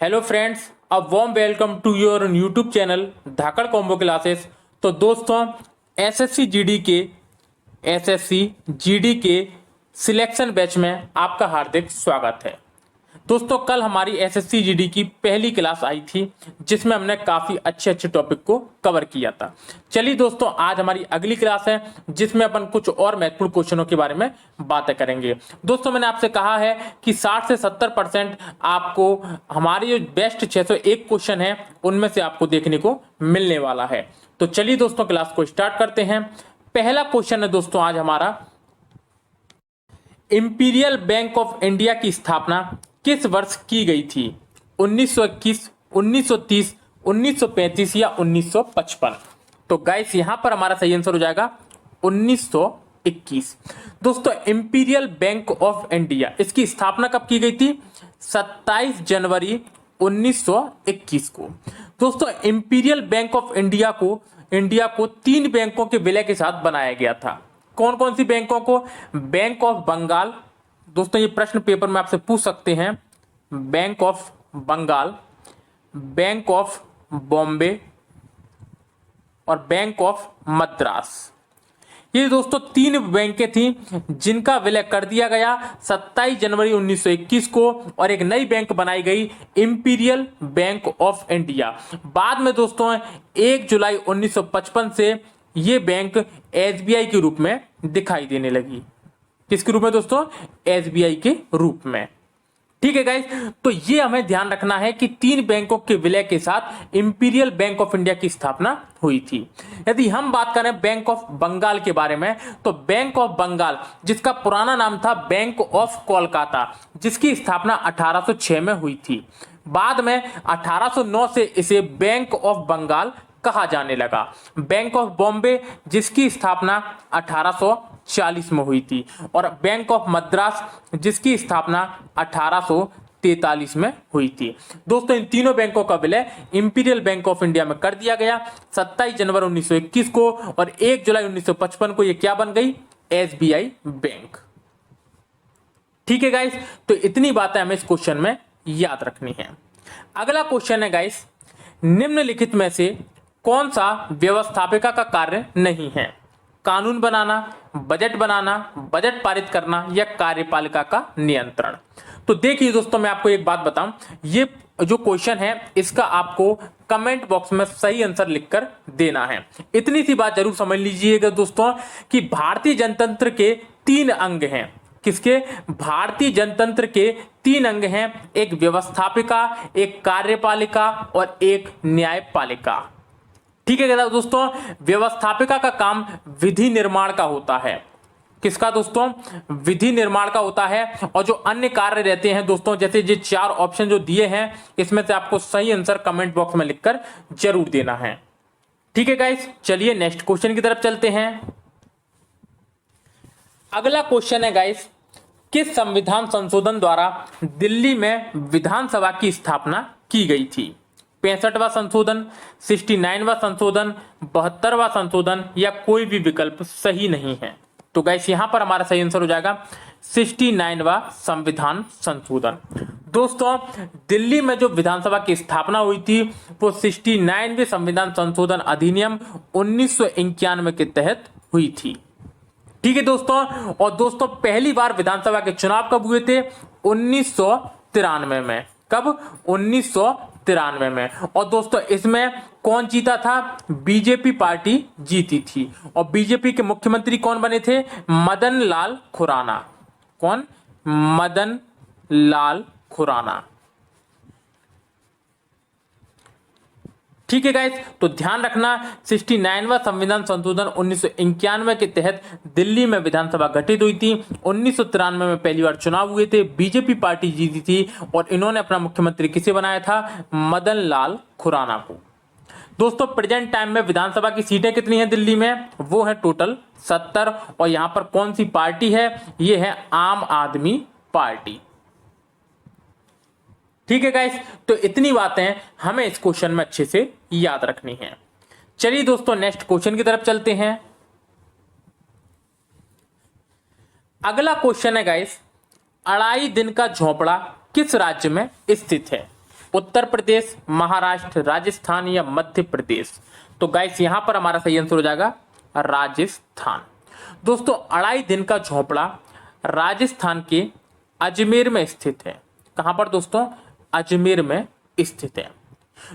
Hello friends, a warm welcome to your YouTube channel Dhakad combo classes. तो दोस्तों, SSC GD के selection batch में आपका हार्दिक स्वागत है। दोस्तों, कल हमारी एसएससी जीडी की पहली क्लास आई थी जिसमें हमने काफी अच्छे टॉपिक को कवर किया था। चलिए दोस्तों, आज हमारी अगली क्लास है जिसमें अपन कुछ और महत्वपूर्ण क्वेश्चनों के बारे में बातें करेंगे। दोस्तों, मैंने आपसे कहा है कि 60 से 70% आपको हमारे जो बेस्ट 601 क्वेश्चन है उनमें से आपको देखने को मिलने वाला है। तो चलिए दोस्तों, क्लास को स्टार्ट करते हैं। पहला क्वेश्चन है दोस्तों आज हमारा, इंपीरियल बैंक ऑफ इंडिया की स्थापना किस वर्ष की गई थी? 1921, 1930, 1935 या 1955? तो गाइस, यहां पर हमारा सही आंसर हो जाएगा 1921। दोस्तों, इंपीरियल बैंक ऑफ इंडिया, इसकी स्थापना कब की गई थी? 27 जनवरी 1921 को। दोस्तों, इंपीरियल बैंक ऑफ इंडिया को 3 बैंकों के विलय के साथ बनाया गया था। कौन कौन सी बैंकों को? बैंक ऑफ बंगाल, दोस्तों ये प्रश्न पेपर में आपसे पूछ सकते हैं, bank of Bengal, bank of Bombay और बैंक ऑफ मद्रास। ये दोस्तों 3 बैंकें थी जिनका विलय कर दिया गया 27 जनवरी 1921 को और एक नई बैंक बनाई गई, इंपीरियल बैंक ऑफ इंडिया। बाद में दोस्तों 1 जुलाई 1955 से ये बैंक एसबीआई के रूप में दिखाई देने लगी। किसके रूप में दोस्तों? एसबीआई के रूप में। ठीक है गाइस, तो ये हमें ध्यान रखना है कि 3 बैंकों के विलय के साथ इंपीरियल बैंक ऑफ इंडिया की स्थापना हुई थी। यदि हम बात करें बैंक ऑफ बंगाल के बारे में, तो बैंक ऑफ बंगाल, जिसका पुराना नाम था बैंक ऑफ कोलकाता, जिसकी स्थापना 1806 में हुई थी। बाद में 1809 से इसे बैंक ऑफ बंगाल कहा जाने लगा। बैंक ऑफ बॉम्बे, जिसकी स्थापना 1840 में हुई थी, और बैंक ऑफ मद्रास, जिसकी स्थापना 1843 में हुई थी। दोस्तों, इन तीनों बैंकों का विलय इंपीरियल बैंक ऑफ इंडिया में कर दिया गया 27 जनवरी 1921 को, और 1 जुलाई 1955 को ये क्या बन गई? SBI bank. ठीक है गाइस, तो इतनी बातें हमें इस क्वेश्चन में याद रखनी है। अगला क्वेश्चन है गाइस, निम्नलिखित में से कौन सा व्यवस्थापिका का कार्य नहीं है? कानून बनाना, बजट बनाना, बजट पारित करना या कार्यपालिका का नियंत्रण? तो देखिए दोस्तों, मैं आपको एक बात बताऊं, ये जो क्वेश्चन है इसका आपको कमेंट बॉक्स में सही आंसर लिखकर देना है। इतनी सी बात जरूर समझ लीजिएगा दोस्तों कि भारतीय जनतंत्र के 3 अंग हैं। किसके? भारतीय जनतंत्र के 3 अंग हैं, एक व्यवस्थापिका, एक कार्यपालिका और एक न्यायपालिका। ठीक है दोस्तों, व्यवस्थापिका का काम विधि निर्माण का होता है। किसका दोस्तों? विधि निर्माण का होता है। और जो अन्य कार्य रहते हैं दोस्तों, जैसे ये 4 ऑप्शन जो दिए हैं, इसमें से आपको सही आंसर कमेंट बॉक्स में लिखकर जरूर देना है। ठीक है गाइस, चलिए नेक्स्ट क्वेश्चन की तरफ चलते हैं। अगला क्वेश्चन है गाइस, किस संविधान संशोधन द्वारा दिल्ली में विधानसभा की स्थापना की गई थी? 65वां संशोधन, 69वां संशोधन, 72वां संशोधन या कोई भी विकल्प सही नहीं है? तो गाइस, यहां पर हमारा सही आंसर हो जाएगा 69वां संविधान संशोधन। दोस्तों, दिल्ली में जो विधानसभा की स्थापना हुई थी वो 69वें संविधान संशोधन अधिनियम 1991 के तहत हुई थी। ठीक है दोस्तों, और दोस्तों पहली बार विधानसभा के चुनाव कब हुए थे? 1993 में। कब? 1993 में। और दोस्तों इसमें कौन जीता था? बीजेपी पार्टी जीती थी। और बीजेपी के मुख्यमंत्री कौन बने थे? मदन लाल खुराना। कौन? मदन लाल खुराना। ठीक है गाइस, तो ध्यान रखना 69वां संविधान संशोधन 1991 के तहत दिल्ली में विधानसभा गठित हुई थी। 1993 में पहली बार चुनाव हुए थे, बीजेपी पार्टी जीती थी और इन्होंने अपना मुख्यमंत्री किसे बनाया था? मदन लाल खुराना को। दोस्तों, प्रेजेंट टाइम में विधानसभा की सीटें कितनी हैं दिल्ली में? वो है टोटल 70। और यहां पर कौन सी पार्टी है? ये है आम आदमी पार्टी। ठीक है गाइस, तो इतनी बातें हमें इस क्वेश्चन में अच्छे से याद रखनी है। चलिए दोस्तों, नेक्स्ट क्वेश्चन की तरफ चलते हैं। अगला क्वेश्चन है गाइस, अढ़ाई दिन का झोपड़ा किस राज्य में स्थित है? उत्तर प्रदेश, महाराष्ट्र, राजस्थान या मध्य प्रदेश? तो गाइस यहां पर हमारा सही आंसर हो जाएगा राजस्थान। दोस्तों अढ़ाई दिन का झोपड़ा राजस्थान के अजमेर में स्थित है। कहां पर दोस्तों? अजमेर में स्थित है।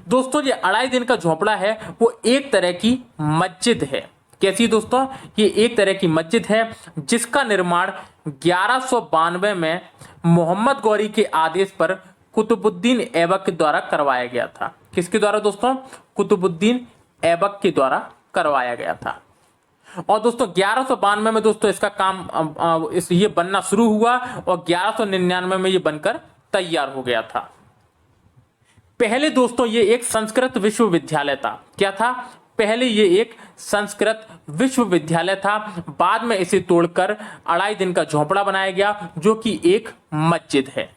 दोस्तों ये अढ़ाई दिन का झोपड़ा है वो एक तरह की मस्जिद है। कैसी दोस्तों? ये एक तरह की मस्जिद है जिसका निर्माण 1192 में मोहम्मद गौरी के आदेश पर कुतुबुद्दीन ऐबक के द्वारा करवाया गया था। किसके द्वारा दोस्तों? कुतुबुद्दीन ऐबक के द्वारा करवाया गया था। और दोस्तों 1192 में दोस्तों इसका काम ये बनना शुरू हुआ और 1199 में ये बनकर तैयार हो गया था। पहले दोस्तों ये एक संस्कृत विश्वविद्यालय था। क्या था? पहले ये एक संस्कृत विश्वविद्यालय था। बाद में इसे तोड़कर अढ़ाई दिन का झोपड़ा बनाया गया जो कि एक मस्जिद है।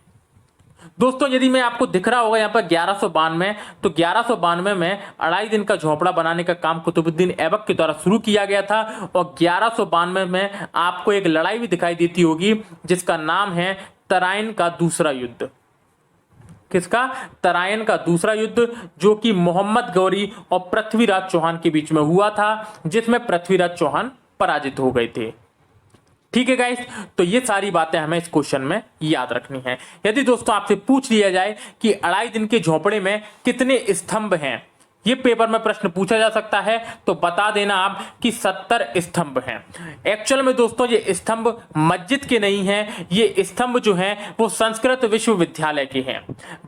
दोस्तों यदि मैं आपको दिख रहा होगा यहाँ पर 1192, तो 1192 में अढ़ाई दिन का झोपड़ा बनाने का काम कुतुबुद्दीन ऐबक के द्वारा शुरू किया गया था। और 1192 में आपको एक लड़ाई भी दिखाई देती होगी जिसका नाम है तराइन का दूसरा युद्ध। किसका? तराइन का दूसरा युद्ध, जो कि मोहम्मद गौरी और पृथ्वीराज चौहान के बीच में हुआ था, जिसमें पृथ्वीराज चौहान पराजित हो गए थे। ठीक है गाइस, तो ये सारी बातें हमें इस क्वेश्चन में याद रखनी है। यदि दोस्तों आपसे पूछ लिया जाए कि अढ़ाई दिन के झोपड़े में कितने स्तंभ हैं, ये पेपर में प्रश्न पूछा जा सकता है, तो बता देना आप कि 70 स्तंभ हैं। एक्चुअल में दोस्तों ये स्तंभ मस्जिद के नहीं हैं, ये स्तंभ जो हैं वो संस्कृत विश्वविद्यालय के हैं।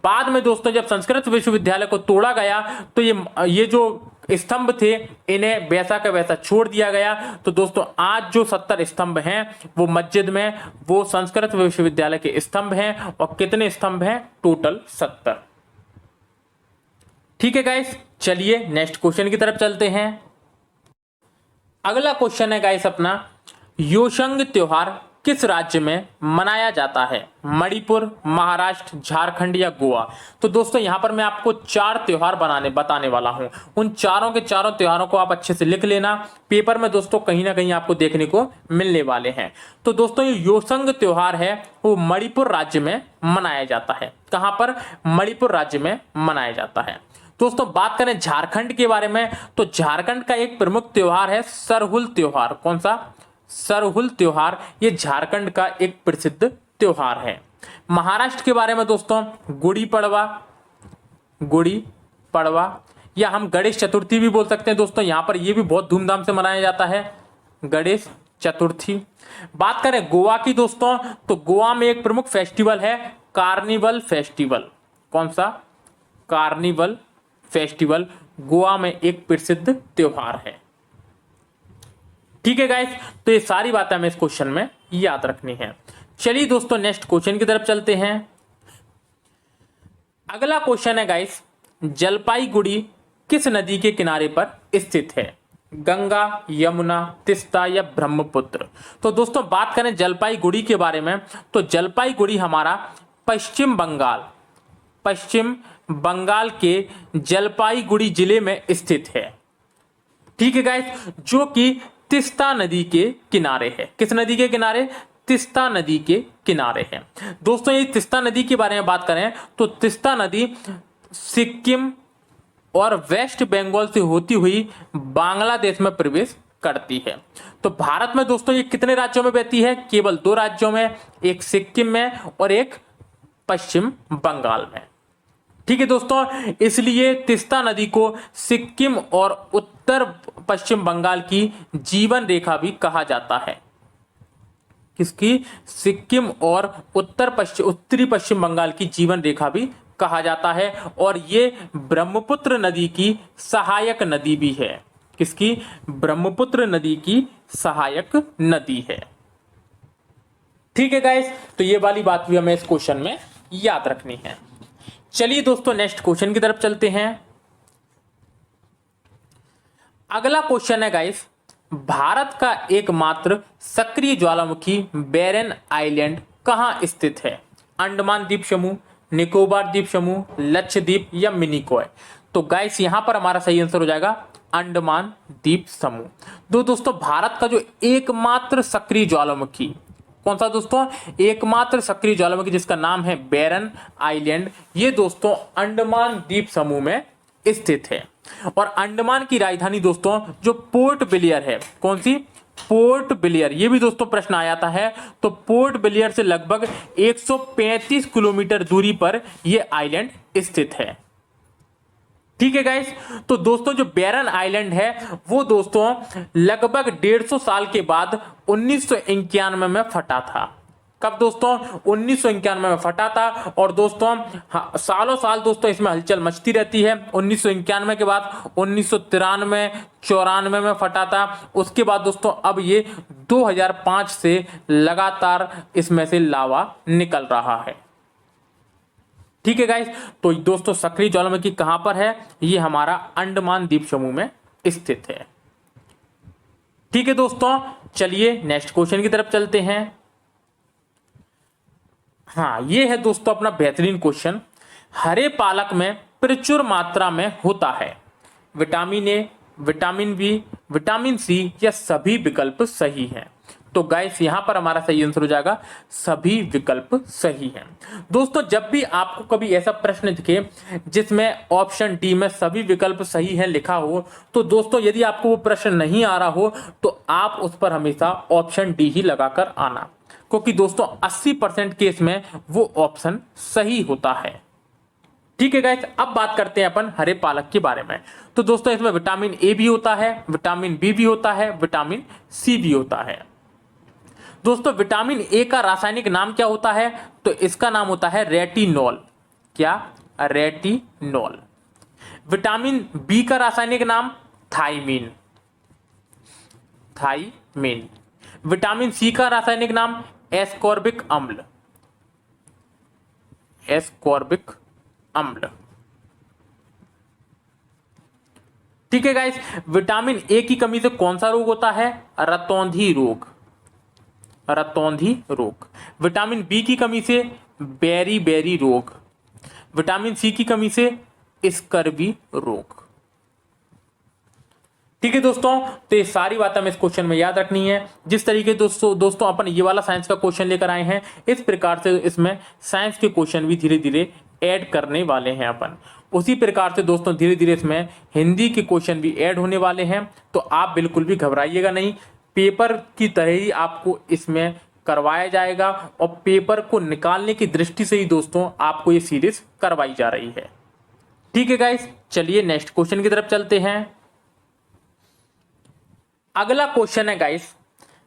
बाद में दोस्तों जब संस्कृत विश्वविद्यालय को तोड़ा गया तो ये जो स्तंभ थे इन्हें वैसा का वैसा छोड़ दिया गया। तो दोस्तों आज जो 70 स्तंभ हैं वो मस्जिद में वो संस्कृत विश्वविद्यालय के स्तंभ हैं। और कितने स्तंभ हैं? टोटल 70। ठीक है गाइस, चलिए नेक्स्ट क्वेश्चन की तरफ चलते हैं। अगला क्वेश्चन है गाइस अपना, योशंग त्योहार किस राज्य में मनाया जाता है? मणिपुर, महाराष्ट्र, झारखंड या गोवा? तो दोस्तों यहां पर मैं आपको 4 त्योहार बताने वाला हूं। उन चारों के चारों त्योहारों को आप अच्छे से लिख लेना, पेपर में दोस्तों कहीं ना कहीं आपको देखने को मिलने वाले हैं। तो दोस्तों ये योशंग त्योहार है वो मणिपुर राज्य में मनाया जाता है। कहां पर? मणिपुर राज्य में मनाया जाता है। दोस्तों बात करें झारखंड के बारे में, तो झारखंड का एक प्रमुख त्योहार है सरहुल त्योहार। कौन सा? सरहुल त्योहार। ये झारखंड का एक प्रसिद्ध त्योहार है। महाराष्ट्र के बारे में दोस्तों गुड़ी पड़वा या हम गणेश चतुर्थी भी बोल सकते हैं दोस्तों, यहां पर ये भी बहुत धूमधाम से मनाया जाता है, गणेश चतुर्थी। बात करें गोवा की दोस्तों, तो गोवा में एक प्रमुख फेस्टिवल है कार्निवल फेस्टिवल। कौन सा? कार्निवल फेस्टिवल गोवा में एक प्रसिद्ध त्योहार है। ठीक है गाइस, तो ये सारी बातें हमें इस क्वेश्चन में याद रखनी है। चलिए दोस्तों नेक्स्ट क्वेश्चन की तरफ चलते हैं। अगला क्वेश्चन है गाइस, जलपाईगुड़ी किस नदी के किनारे पर स्थित है? गंगा, यमुना, तिस्ता या ब्रह्मपुत्र? तो दोस्तों बात करें जलपाईगुड़ी के बारे में, तो जलपाईगुड़ी हमारा पश्चिम बंगाल के जलपाईगुड़ी जिले में स्थित है। ठीक है गाइस, जो कि तिस्ता नदी के किनारे है। किस नदी के किनारे? तिस्ता नदी के किनारे है। दोस्तों ये तिस्ता नदी के बारे में बात करें तो तिस्ता नदी सिक्किम और वेस्ट बंगाल से होती हुई बांग्लादेश में प्रवेश करती है। तो भारत में दोस्तों ये कितने राज्यों में बहती है? केवल 2 राज्यों में, एक सिक्किम में और एक पश्चिम बंगाल में। ठीक है दोस्तों, इसलिए तिस्ता नदी को सिक्किम और उत्तर पश्चिम बंगाल की जीवन रेखा भी कहा जाता है। किसकी? सिक्किम और उत्तरी पश्चिम बंगाल की जीवन रेखा भी कहा जाता है। और ये ब्रह्मपुत्र नदी की सहायक नदी भी है। किसकी? ब्रह्मपुत्र नदी की सहायक नदी है। ठीक है गाइस, तो ये वाली बात भी हमें इस क्वेश्चन में याद रखनी है। चलिए दोस्तों नेक्स्ट क्वेश्चन की तरफ चलते हैं। अगला क्वेश्चन है गाइस, भारत का एकमात्र सक्रिय ज्वालामुखी बैरन आइलैंड कहां स्थित है? अंडमान द्वीप समूह, निकोबार द्वीप समूह, लक्षद्वीप या मिनिकॉय? तो गाइस यहां पर हमारा सही आंसर हो जाएगा अंडमान द्वीप समूह। दोस्तों भारत का जो एकमात्र सक्रिय ज्वालामुखी कौन सा दोस्तों? एकमात्र सक्रिय ज्वालामुखी जिसका नाम है बैरन आइलैंड, ये दोस्तों अंडमान द्वीप समूह में स्थित है। और अंडमान की राजधानी दोस्तों जो पोर्ट ब्लेयर है, कौन सी? Port Blair. ये भी दोस्तों प्रश्न आ जाता है। तो पोर्ट ब्लेयर से लगभग 135 किलोमीटर दूरी पर यह आइलैंड स्थित है। ठीक है गाइस, तो दोस्तों जो बैरन आइलैंड है वो दोस्तों लगभग 150 साल के बाद 1991 में फटा था। कब दोस्तों? 1991 में फटा था। और दोस्तों सालों साल दोस्तों इसमें हलचल मचती रहती है। 1991 के बाद 1993, 94 में फटा था। उसके बाद दोस्तों अब ये 2005 से लगातार इसमें से लावा निकल रहा है। ठीक है गाइस, तो दोस्तों सक्रिय ज्वालामुखी कहां पर है? ये हमारा अंडमान द्वीप समूह में स्थित है। ठीक है दोस्तों, चलिए नेक्स्ट क्वेश्चन की तरफ चलते हैं। हाँ, ये है दोस्तों अपना बेहतरीन क्वेश्चन। हरे पालक में प्रचुर मात्रा में होता है vitamin A, vitamin B, vitamin C या सभी विकल्प सही हैं? तो गाइस यहां पर हमारा सही आंसर हो जाएगा सभी विकल्प सही हैं। दोस्तों जब भी आपको कभी ऐसा प्रश्न दिखे जिसमें ऑप्शन डी में सभी विकल्प सही है लिखा हो, तो दोस्तों यदि आपको वो प्रश्न नहीं आ रहा हो तो आप उस पर हमेशा ऑप्शन डी ही लगाकर आना, क्योंकि दोस्तों 80% केस में वो ऑप्शन सही होता है। ठीक है गाइस, अब बात करते हैं अपन हरे पालक के बारे में। तो दोस्तों इसमें विटामिन ए भी होता है, विटामिन बी भी होता है, विटामिन सी भी होता है। दोस्तों विटामिन ए का रासायनिक नाम क्या होता है? तो इसका नाम होता है रेटिनॉल। क्या? रेटिनॉल। विटामिन बी का रासायनिक नाम थाइमीन। थाइमीन। विटामिन सी का रासायनिक नाम एस्कॉर्बिक अम्ल। एस्कॉर्बिक अम्ल। ठीक है गाइस, विटामिन ए की कमी से कौन सा रोग होता है? रतौंधी रोग। रतौंधी रोग। विटामिन बी की कमी से बेरी बेरी रोग। विटामिन सी की कमी से स्कर्वी रोग। ठीक है दोस्तों, तो ये सारी बातें हमें इस क्वेश्चन में याद रखनी है। जिस तरीके दोस्तों अपन ये वाला साइंस का क्वेश्चन लेकर आए हैं, इस प्रकार से इसमें साइंस के क्वेश्चन भी धीरे धीरे ऐड करने वाले हैं अपन। उसी प्रकार से दोस्तों धीरे धीरे इसमें हिंदी के क्वेश्चन भी ऐड होने वाले हैं। तो आप बिल्कुल भी घबराइएगा नहीं, पेपर की तरह ही आपको इसमें करवाया जाएगा और पेपर को निकालने की दृष्टि से ही दोस्तों आपको ये सीरीज करवाई जा रही है। ठीक है गाइस, चलिए नेक्स्ट क्वेश्चन की तरफ चलते हैं। अगला क्वेश्चन है गाइस,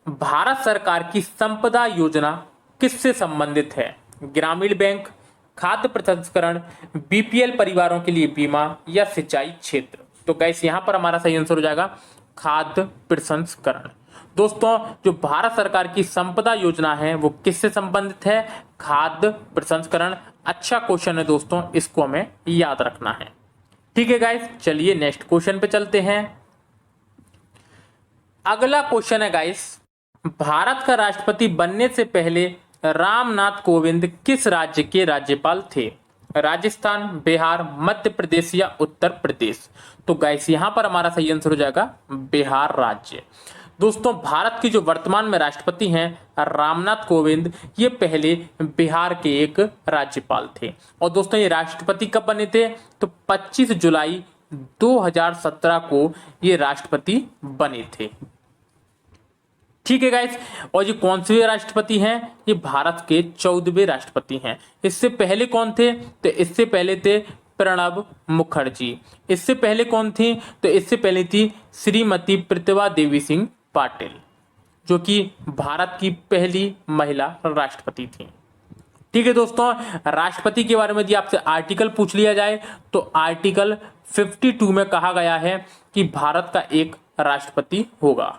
भारत सरकार की संपदा योजना किससे संबंधित है? ग्रामीण बैंक, खाद्य प्रसंस्करण, बीपीएल परिवारों के लिए बीमा या सिंचाई क्षेत्र? तो गाइस यहां पर हमारा सही आंसर हो जाएगा खाद्य प्रसंस्करण। दोस्तों जो भारत सरकार की संपदा योजना है वो किससे संबंधित है? खाद्य प्रसंस्करण। अच्छा क्वेश्चन है दोस्तों, इसको हमें याद रखना है। ठीक है गाइस, चलिए नेक्स्ट क्वेश्चन पे चलते हैं। अगला क्वेश्चन है गाइस, भारत का राष्ट्रपति बनने से पहले रामनाथ कोविंद किस राज्य के राज्यपाल थे? राजस्थान, बिहार, मध्य प्रदेश या उत्तर प्रदेश? तो गाइस यहां पर हमारा सही आंसर हो जाएगा बिहार राज्य। दोस्तों भारत के जो वर्तमान में राष्ट्रपति हैं रामनाथ कोविंद, ये पहले बिहार के एक राज्यपाल थे। और दोस्तों ये राष्ट्रपति कब बने थे? तो 25 जुलाई 2017 को ये राष्ट्रपति बने थे। ठीक है गाइस, और ये कौन से राष्ट्रपति हैं? ये भारत के 14वें राष्ट्रपति हैं। इससे पहले कौन थे? तो इससे पहले थे प्रणब मुखर्जी। इससे पहले कौन थी? तो इससे पहले थी श्रीमती प्रतिभा देवी सिंह पाटिल, जो कि भारत की पहली महिला राष्ट्रपति थी। ठीक है दोस्तों, राष्ट्रपति के बारे में यदि आपसे आर्टिकल पूछ लिया जाए तो आर्टिकल 52 में कहा गया है कि भारत का एक राष्ट्रपति होगा,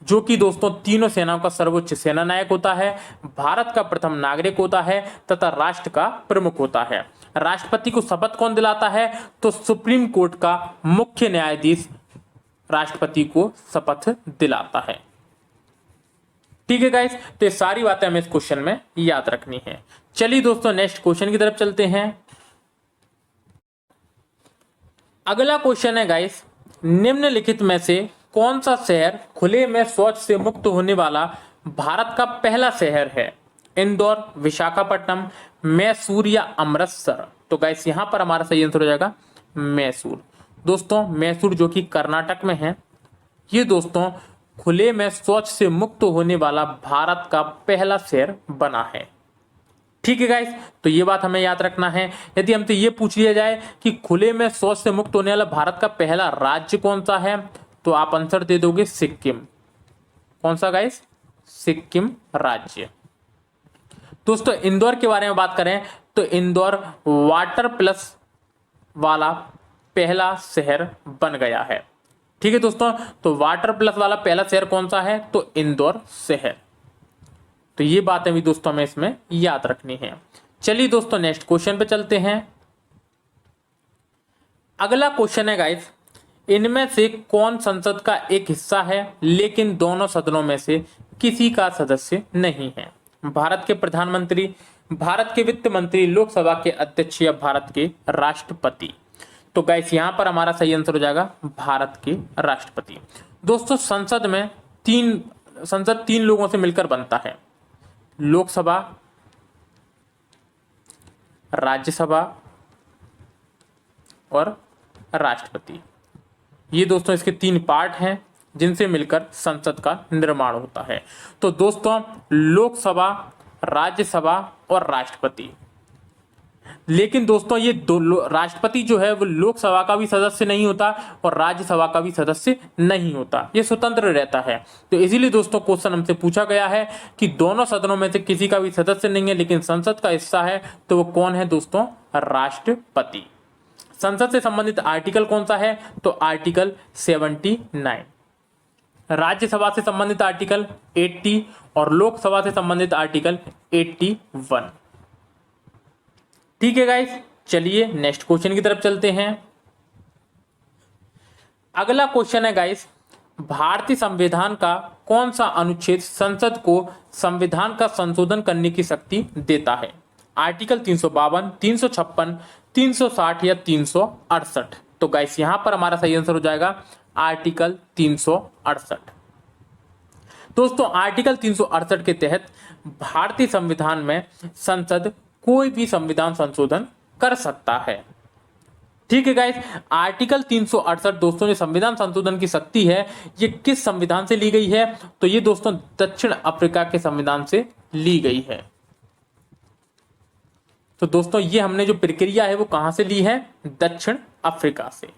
जो कि दोस्तों तीनों सेनाओं का सर्वोच्च सेना नायक होता है, भारत का प्रथम नागरिक होता है तथा राष्ट्र का प्रमुख होता है। राष्ट्रपति को शपथ कौन दिलाता है? तो सुप्रीम कोर्ट का मुख्य न्यायाधीश राष्ट्रपति को शपथ दिलाता है। ठीक है गाइस, तो ये सारी बातें हमें इस क्वेश्चन में याद रखनी है। चलिए दोस्तों नेक्स्ट क्वेश्चन की तरफ चलते हैं। अगला क्वेश्चन है गाइस, निम्नलिखित में से कौन सा शहर खुले में शौच से मुक्त होने वाला भारत का पहला शहर है? इंदौर, विशाखापट्टनम, मैसूर या अमृतसर? तो गाइस यहां पर हमारा सही आंसर हो जाएगा मैसूर। दोस्तों मैसूर जो कि कर्नाटक में है, ये दोस्तों खुले में शौच से मुक्त होने वाला भारत का पहला शहर बना है। ठीक है गाइस, तो ये बात हमें याद रखना है। यदि हमसे ये पूछ लिया जाए कि खुले में शौच से मुक्त होने वाला भारत का पहला राज्य कौन सा है, तो आप आंसर दे दोगे सिक्किम। कौन सा गाइस? सिक्किम राज्य। दोस्तों इंदौर के बारे में बात करें तो इंदौर वाटर प्लस वाला पहला शहर बन गया है। ठीक है दोस्तों, तो वाटर प्लस वाला पहला शहर कौन सा है? तो इंदौर शहर। तो ये बातें भी दोस्तों हमें इसमें याद रखनी है। चलिए दोस्तों नेक्स्ट क्वेश्चन पे चलते हैं। अगला क्वेश्चन है गाइस, इनमें से कौन संसद का एक हिस्सा है लेकिन दोनों सदनों में से किसी का सदस्य नहीं है? भारत के प्रधानमंत्री, भारत के वित्त मंत्री, लोकसभा के अध्यक्ष या भारत के राष्ट्रपति? तो गाइस यहां पर हमारा सही आंसर हो जाएगा भारत के राष्ट्रपति। दोस्तों संसद तीन लोगों से मिलकर बनता है, लोकसभा, राज्यसभा और राष्ट्रपति। ये दोस्तों इसके तीन पार्ट हैं जिनसे मिलकर संसद का निर्माण होता है। तो दोस्तों लोकसभा, राज्यसभा और राष्ट्रपति। लेकिन दोस्तों ये दो राष्ट्रपति जो है वो लोकसभा का भी सदस्य नहीं होता और राज्यसभा का भी सदस्य नहीं होता, ये स्वतंत्र रहता है। तो इसीलिए दोस्तों क्वेश्चन हमसे पूछा गया है कि दोनों सदनों में से किसी का भी सदस्य नहीं है लेकिन संसद का हिस्सा है, तो वो कौन है दोस्तों? राष्ट्रपति। संसद से संबंधित आर्टिकल कौन सा है? तो आर्टिकल 79। राज्यसभा से संबंधित आर्टिकल 80 और लोकसभा से संबंधित आर्टिकल 81। ठीक है गाइस, चलिए नेक्स्ट क्वेश्चन की तरफ चलते हैं। अगला क्वेश्चन है गाइस, भारतीय संविधान का कौन सा अनुच्छेद संसद को संविधान का संशोधन करने की शक्ति देता है? आर्टिकल 352, 356, 360 या 368? तो गाइस यहां पर हमारा सही आंसर हो जाएगा आर्टिकल 368। दोस्तों आर्टिकल 368 के तहत भारतीय संविधान में संसद कोई भी संविधान संशोधन कर सकता है। ठीक है गाइस, आर्टिकल 368 दोस्तों जो संविधान संशोधन की शक्ति है ये किस संविधान से ली गई है? तो ये दोस्तों दक्षिण अफ्रीका के संविधान से ली गई है। तो दोस्तों ये हमने जो प्रक्रिया है वो कहां से ली है? दक्षिण अफ्रीका से।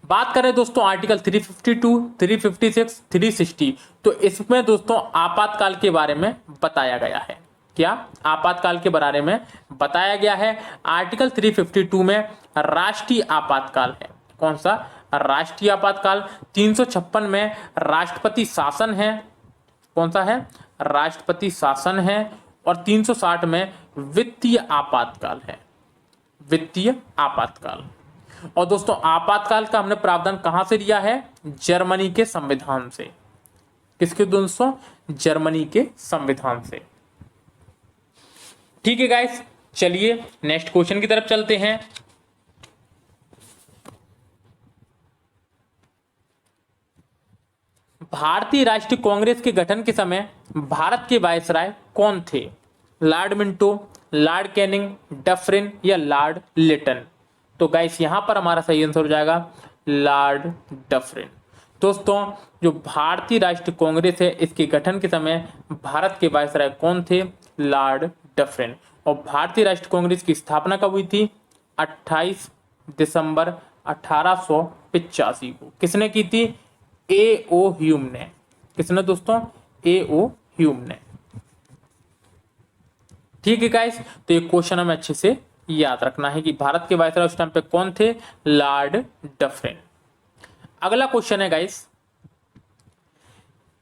बात करें दोस्तों आर्टिकल 352, 356, 360, तो इसमें दोस्तों आपातकाल के बारे में बताया गया है। क्या? आपातकाल के बारे में बताया गया है। आर्टिकल 352 में राष्ट्रीय आपातकाल है। कौन सा? राष्ट्रीय आपातकाल। 356 में राष्ट्रपति शासन है। कौन सा है? राष्ट्रपति शासन है। और 360 में वित्तीय आपातकाल है, वित्तीय आपातकाल। और दोस्तों आपातकाल का हमने प्रावधान कहां से लिया है? जर्मनी के संविधान से। किसके दोस्तों? जर्मनी के संविधान से। ठीक है गाइस, चलिए नेक्स्ट क्वेश्चन की तरफ चलते हैं। भारतीय राष्ट्रीय कांग्रेस के गठन के समय भारत के वायसराय कौन थे? Lord Minto, Lord Canning, Dufferin या लॉर्ड लिटन? तो गाइस यहां पर हमारा सही आंसर हो जाएगा लॉर्ड डफरिन। दोस्तों जो भारतीय राष्ट्रीय कांग्रेस है इसके गठन के समय भारत के वायसराय कौन थे? Lord Dufferin. और भारतीय राष्ट्रीय कांग्रेस की स्थापना कब हुई थी? 28 दिसंबर 1885 को। किसने की थी? A.O. ह्यूम ने। किसने दोस्तों? A.O. ह्यूम ने। ठीक है गाइस, तो ये क्वेश्चन हमें अच्छे से याद रखना है कि भारत के वायसराय उस टाइम पे कौन थे? Lord Dufferin. अगला क्वेश्चन है गाइस,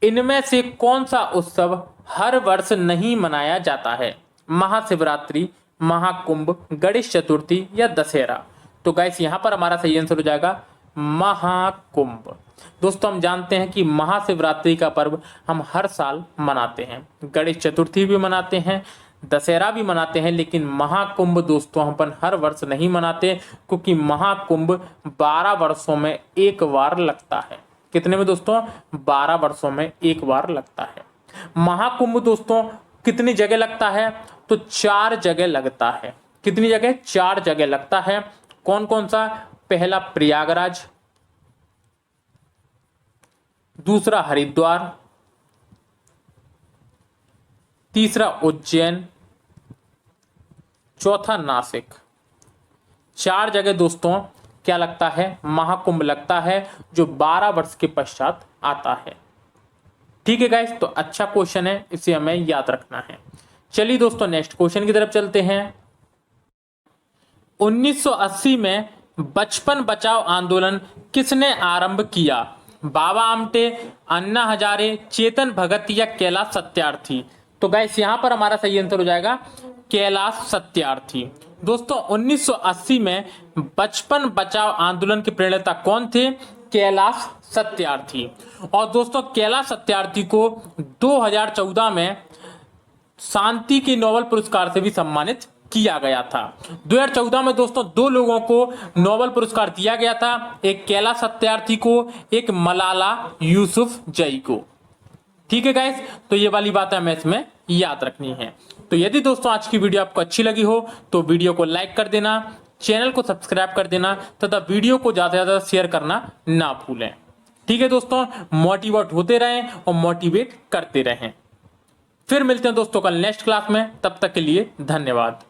इनमें से कौन सा उत्सव हर वर्ष नहीं मनाया जाता है? महाशिवरात्रि, महाकुंभ, गणेश चतुर्थी या दशहरा? तो गाइस यहां पर हमारा सही आंसर हो जाएगा महाकुंभ। दोस्तों हम जानते हैं कि महाशिवरात्रि का पर्व हम हर साल मनाते हैं, गणेश चतुर्थी भी मनाते हैं, दशहरा भी मनाते हैं, लेकिन महाकुंभ दोस्तों हम अपन हर वर्ष नहीं मनाते क्योंकि महाकुंभ 12 वर्षों में एक बार लगता है। कितने में दोस्तों? 12 वर्षों में एक बार लगता है। महाकुंभ दोस्तों कितनी जगह लगता है, तो 4 जगह लगता है। कितनी जगह, 4 जगह लगता है। कौन कौन सा, पहला प्रयागराज, दूसरा हरिद्वार, तीसरा उज्जैन, चौथा नासिक। 4 जगह दोस्तों क्या लगता है, महाकुंभ लगता है, जो 12 वर्ष के पश्चात आता है। ठीक है गाइस, तो अच्छा क्वेश्चन है, इसे हमें याद रखना है। चलिए दोस्तों नेक्स्ट क्वेश्चन की तरफ चलते हैं। 1980 में बचपन बचाओ आंदोलन किसने आरंभ किया? बाबा आमटे, अन्ना हजारे, चेतन भगत या कैलाश सत्यार्थी? तो गाइस यहां पर हमारा सही आंसर हो जाएगा कैलाश सत्यार्थी। दोस्तों 1980 में बचपन बचाओ आंदोलन के प्रणेता कौन थे? कैलाश सत्यार्थी। और दोस्तों कैलाश सत्यार्थी को 2014 में शांति के नोबेल पुरस्कार से भी सम्मानित किया गया था। 2014 में दोस्तों 2 लोगों को नोबेल पुरस्कार दिया गया था, एक कैलाश सत्यार्थी को, एक मलाला यूसुफजई को। ठीक है गाइस, तो ये वाली बात हमें इसमें याद रखनी है। तो यदि दोस्तों आज की वीडियो आपको अच्छी लगी हो तो वीडियो को लाइक कर देना, चैनल को सब्सक्राइब कर देना तथा वीडियो को ज्यादा से ज्यादा शेयर करना ना भूलें। ठीक है दोस्तों, मोटिवेट होते रहें और मोटिवेट करते रहें। फिर मिलते हैं दोस्तों कल नेक्स्ट क्लास में, तब तक के लिए धन्यवाद।